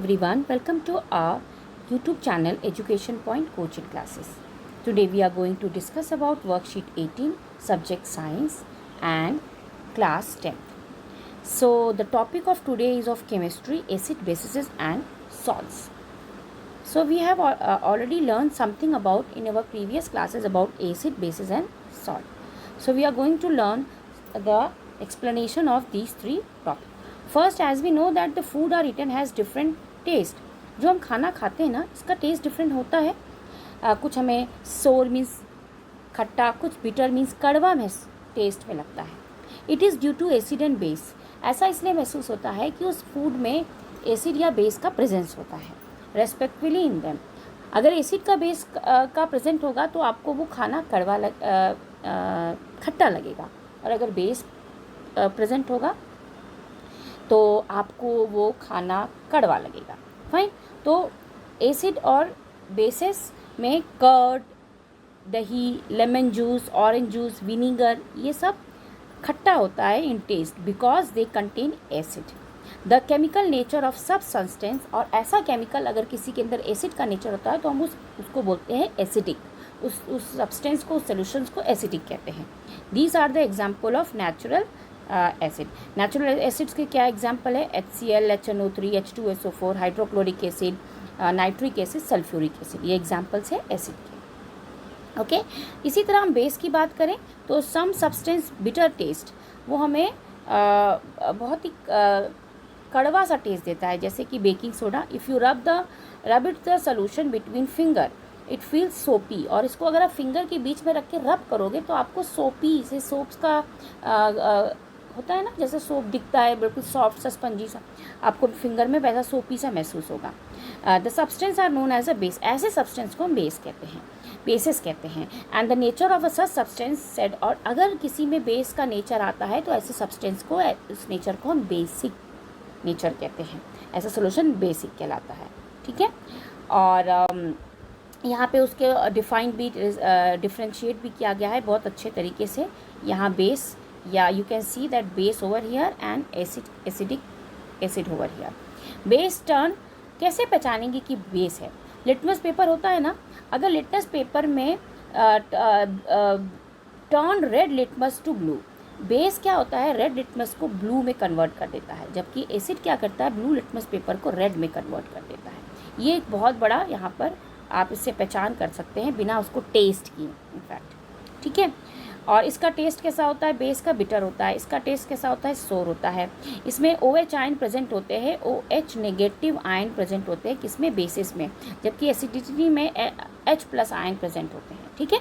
everyone, welcome to our YouTube channel Education Point Coaching Classes. Today we are going to discuss about worksheet 18, subject science and class 10th. So the topic of today is of chemistry, acid, bases and salts. So we have already learned something about in our previous classes about acid, bases and salt. So we are going to learn the explanation of these three topics. First as we know that the food are eaten has different taste. जो हम खाना खाते हैं ना, इसका taste different होता है. कुछ हमें सोर मीन्स खट्टा, कुछ बिटर मीन्स कड़वा में टेस्ट में लगता है. It is due to acid and base. ऐसा इसलिए महसूस होता है कि उस फूड में एसिड या बेस का प्रेजेंस होता है रेस्पेक्टिवली इन देम. अगर एसिड का बेस का प्रेजेंट होगा तो आपको वो खाना कड़वा खट्टा लगेगा, और अगर बेस प्रेजेंट होगा तो आपको वो खाना कड़वा लगेगा. फाइन. तो एसिड और बेसिस में कर्ड, दही, lemon juice, orange juice, vinegar, ये सब खट्टा होता है in taste because they contain acid. The chemical nature of सब सब्सटेंस, और ऐसा केमिकल अगर किसी के अंदर एसिड का नेचर होता है तो हम उसको बोलते हैं एसिडिक. उस सब्सटेंस को, उस सोल्यूशंस को एसिडिक कहते हैं. These are the example of natural acid. Natural acids के क्या एग्जाम्पल है? HCl, HNO3, H2SO4, hydrochloric acid, nitric acid, sulphuric acid. ये एग्जाम्पल्स है एसिड के. ओके. इसी तरह हम बेस की बात करें तो सम सब्सटेंस बिटर टेस्ट, वो हमें बहुत ही कड़वा सा टेस्ट देता है, जैसे कि baking soda. If you rub it the solution between finger it feels सोपी. और इसको अगर आप फिंगर के बीच में रख के रब करोगे तो आपको सोपी से सोप्स का होता है ना, जैसे सोप दिखता है बिल्कुल सॉफ्ट सा, स्पंजी सा, आपको फिंगर में वैसा सोपी सा महसूस होगा. The substance are known as a base. ऐसे सब्सटेंस को हम बेस कहते हैं, बेसिस कहते हैं. And the nature of a such substance said, और अगर किसी में बेस का नेचर आता है तो ऐसे सब्सटेंस को, उस नेचर को हम बेसिक नेचर कहते हैं. ऐसा सोल्यूशन बेसिक कहलाता है. ठीक है. और यहाँ पे उसके डिफाइन भी, डिफ्रेंशिएट भी किया गया है बहुत अच्छे तरीके से. यहाँ बेस, या you can see that base over here and acid over here. Base turn कैसे पहचानेंगे कि बेस है? लिटमस पेपर होता है ना, अगर लिटमस पेपर में turn red litmus to blue, base क्या होता है? रेड लिटमस को ब्लू में कन्वर्ट कर देता है, जबकि एसिड क्या करता है? ब्लू लिटमस पेपर को रेड में कन्वर्ट कर देता है. ये एक बहुत बड़ा यहाँ पर आप इससे पहचान कर सकते हैं बिना उसको टेस्ट किए इनफैक्ट. ठीक है. और इसका टेस्ट कैसा होता है? बेस का बिटर होता है. इसका टेस्ट कैसा होता है? सोर होता है. इसमें OH आयन प्रेजेंट होते हैं, OH नेगेटिव आयन प्रेजेंट होते हैं किसमें? बेसिस में. जबकि एसिडिटी में H+ आयन प्रेजेंट होते हैं. ठीक है.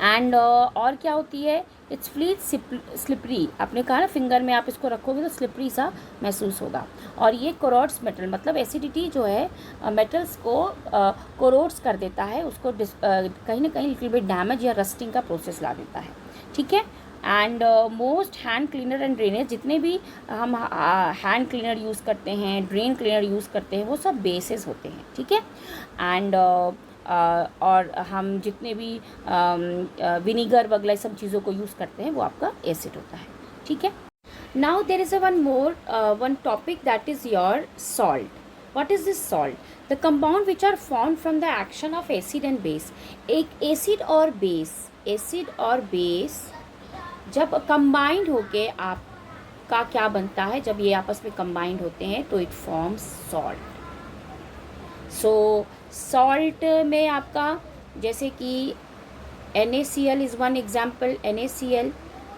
एंड और क्या होती है? It's fleet slippery. आपने कहा ना, फिंगर में आप इसको रखोगे तो स्लिपरी सा महसूस होगा. और ये कोरोड्स मेटल, मतलब एसिडिटी जो है मेटल्स को कोरोड्स कर देता है, उसको कहीं ना कहीं लिटिल बिट डैमेज या रस्टिंग का प्रोसेस ला देता है. ठीक है. And most hand cleaner and drainage, जितने भी हम हैंड क्लीनर यूज़ करते हैं, ड्रेन क्लीनर यूज़ करते हैं, वो सब बेसिस होते हैं. ठीक है. एंड और हम जितने भी विनीगर वगैरह सब चीज़ों को यूज़ करते हैं वो आपका एसिड होता है. ठीक है. Now there is one topic that is your salt. What is this salt? The compound which are formed from the action of acid and base. एक एसिड और बेस जब कंबाइंड होके आपका क्या बनता है? जब ये आपस में कंबाइंड होते हैं तो it forms salt. So salt में आपका, जैसे कि NaCl is one example, NaCl,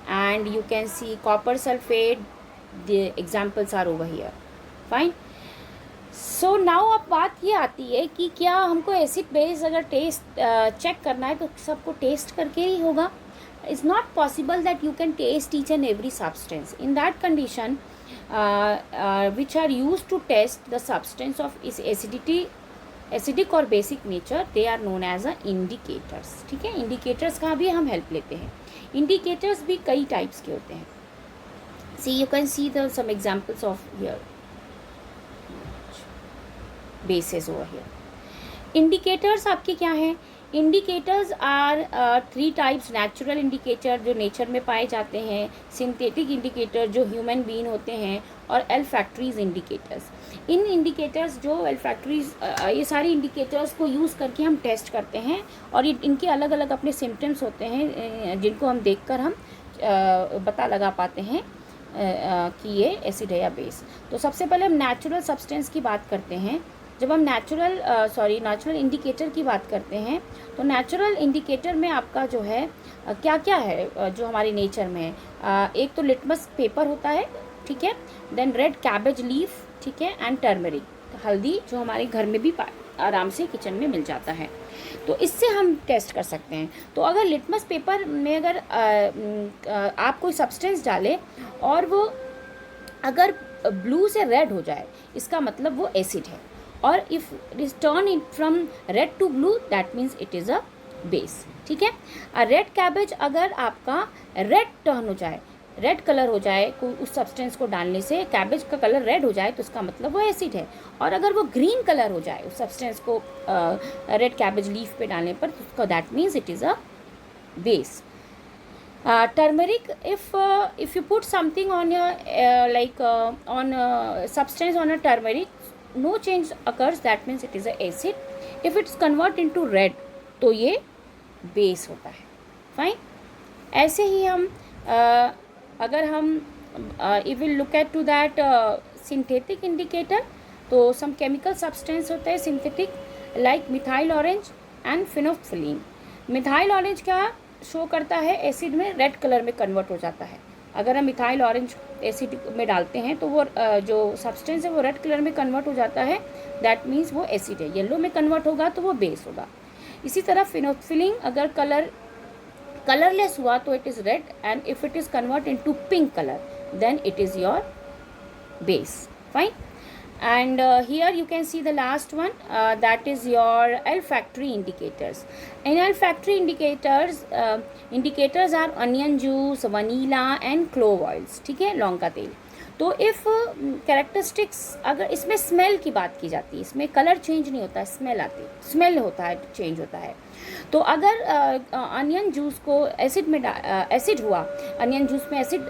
and you can see copper sulphate. The examples are over here. Fine. So now अब बात ये आती है कि क्या हमको एसिड बेस अगर टेस्ट चेक करना है तो सबको टेस्ट करके ही होगा? It's not possible that you can test each and every substance. In that condition which are used to test the substance of its acidic और basic nature, they are known as a indicators. ठीक है. Indicators का भी हम help लेते हैं. Indicators भी कई टाइप्स के होते हैं. So you can see the some examples of here bases over here. Indicators आपके क्या हैं? Indicators are 3 types, natural indicator जो नेचर में पाए जाते हैं, सिंथेटिक इंडिकेटर जो ह्यूमन बीइंग होते हैं, और एल्फैक्ट्रीज इंडिकेटर्स। इन इंडिकेटर्स जो एल्फैक्ट्रीज, ये सारी इंडिकेटर्स को यूज़ करके हम टेस्ट करते हैं, और ये इनके अलग अलग अपने सिम्टम्स होते हैं जिनको हम देखकर हम पता लगा पाते हैं कि ये एसिड है या बेस। तो सबसे पहले हम नेचुरल सब्सटेंस की बात करते हैं। जब हम नेचुरल इंडिकेटर की बात करते हैं, तो नेचुरल इंडिकेटर में आपका जो है क्या क्या है जो हमारी नेचर में है। एक तो लिटमस पेपर होता है, ठीक है, देन रेड कैबेज लीफ, ठीक है, एंड टर्मरिक, हल्दी जो हमारे घर में भी आराम से किचन में मिल जाता है। तो इससे हम टेस्ट कर सकते हैं। तो अगर लिटमस पेपर में अगर आप कोई सब्सटेंस डालें और वो अगर ब्लू से रेड हो जाए, इसका मतलब वो एसिड है, और if it is turn it from red to blue, that means it is a base, ठीक है। रेड कैबेज अगर आपका रेड टर्न हो जाए, रेड कलर हो जाए, कोई उस सब्सटेंस को डालने से कैबेज का कलर रेड हो जाए, तो उसका मतलब वो एसिड है। और अगर वो ग्रीन कलर हो जाए उस सब्सटेंस को रेड कैबेज लीफ पे डालने पर, तो उसका that means it is a base. Turmeric, if you put something on your substance on a turmeric, no change occurs, that means it is a acid. If it's convert into red, तो ये base होता है। Fine. ऐसे ही हम अगर हम if we look at to that synthetic indicator, तो some chemical substance होता है synthetic, like methyl orange and phenolphthalein। Methyl orange क्या शो करता है, एसिड में रेड कलर में कन्वर्ट हो जाता है। अगर हम मिथाइल ऑरेंज एसिड में डालते हैं तो वो जो सब्सटेंस है वो रेड कलर में कन्वर्ट हो जाता है, दैट मीन्स वो एसिड है। येलो में कन्वर्ट होगा तो वो बेस होगा। इसी तरह फिनोल्फिलीन अगर कलरलेस हुआ तो it is red, and if it is convert into pink colour then it is your base. Fine. And here you can see the last one, that is your olfactory indicators. In olfactory indicators are onion juice, vanilla and clove oils, ठीक है, लौंग का तेल। तो if characteristics, अगर इसमें smell की बात की जाती है, इसमें कलर चेंज नहीं होता है, स्मेल होता है, चेंज होता है। तो अगर अनियन जूस को एसिड हुआ, अनियन जूस में एसिड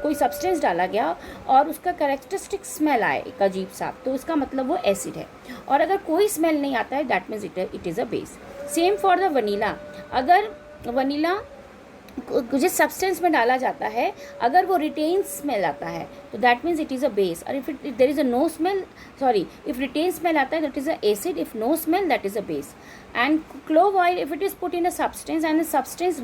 कोई सब्सटेंस डाला गया और उसका कैरेक्टरिस्टिक स्मेल आए एक अजीब सा, तो उसका मतलब वो एसिड है। और अगर कोई स्मेल नहीं आता है, that means it is a base. Same for the vanilla. अगर वनीला जिस सब्सटेंस में डाला जाता है, अगर वो रिटेन स्मेल आता है तो that means it is a base. और if there is a no smell, if retain smell आता है that is a acid, if no smell that is a base. And clove oil, if it is put in a substance and substance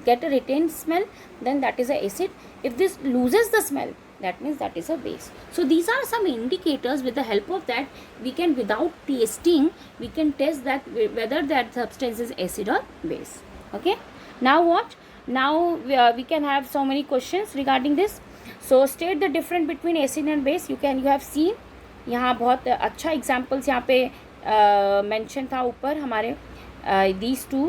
get a retained smell, then that is a acid. If this loses the smell, that means that is a base. So these are some indicators with the help of that we can, without tasting, we can test that whether that substance is acid or base. Okay, now what? Now we can have so many questions regarding this. So state the difference between acid and base. You have seen, यहाँ बहुत अच्छा examples यहाँ पे mention था ऊपर हमारे, these two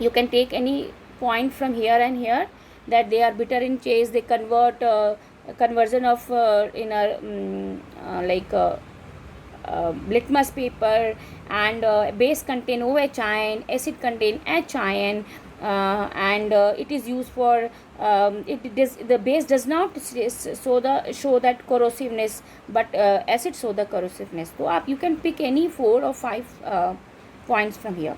you can take any point from here and here, that they are bitter in taste, they conversion of in a litmus paper, and base contain OH ion, acid contain H ion, and it is used for the base does not show that corrosiveness, but acid show the corrosiveness. So you can pick any 4 or 5 points from here.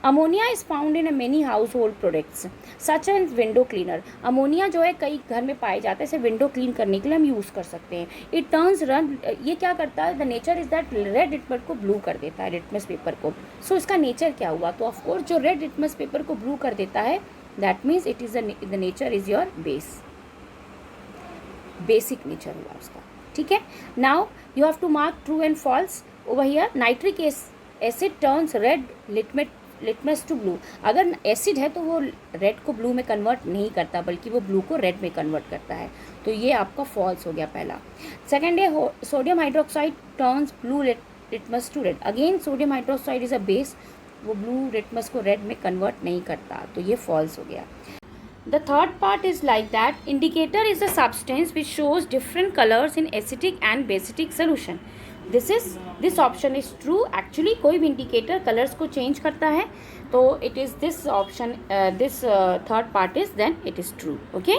Ammonia is found in many household products such as window cleaner. Ammonia जो है कई घर में पाए जाते हैं, इसे window clean करने के लिए हम यूज़ कर सकते हैं। इट टर्न्स रन, ये क्या करता है, the nature is that red litmus को ब्लू कर देता है, लिटमस पेपर को। सो इसका नेचर क्या हुआ, तो ऑफकोर्स जो रेड लिटमस पेपर को ब्लू कर देता है, that means it is the nature is your base, basic nature हुआ उसका, ठीक है। Now you have to mark true and false over here. Nitric acid turns red litmus to blue. अगर acid है तो वो रेड को ब्लू में कन्वर्ट नहीं करता, बल्कि वो ब्लू को रेड में कन्वर्ट करता है, तो ये आपका फॉल्स हो गया पहला। सेकेंड है sodium hydroxide turns blue litmus to red. Again sodium hydroxide is a base, वो ब्लू लिटमस को रेड में कन्वर्ट नहीं करता, तो ये फॉल्स हो गया। The third part is like that indicator is a substance which shows different colors in acidic and basic solution. This option is true. Actually कोई भी इंडिकेटर कलर्स को चेंज करता है, तो it is this option, this third part is then it is true. Okay.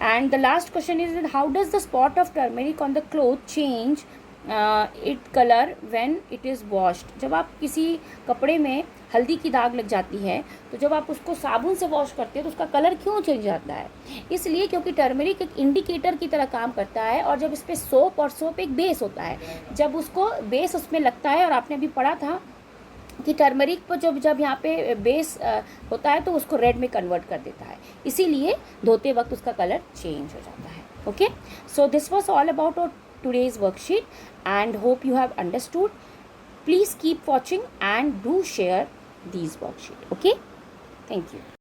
And the last question is that how does the spot of turmeric on the cloth change its color when it is washed? जब आप किसी कपड़े में हल्दी की दाग लग जाती है, तो जब आप उसको साबुन से वॉश करते हैं तो उसका कलर क्यों चेंज आता है? इसलिए क्योंकि टर्मरिक एक इंडिकेटर की तरह काम करता है, और जब इस पर सोप, और सोप एक बेस होता है, जब उसको बेस उसमें लगता है, और आपने अभी पढ़ा था कि टर्मरिक पर जब यहाँ पे बेस होता है तो उसको रेड में कन्वर्ट कर देता है, इसीलिए धोते वक्त उसका कलर चेंज हो जाता है. Okay. So this was all about our today's worksheet and hope you have understood. Please keep watching and do share these worksheet. Okay. Thank you.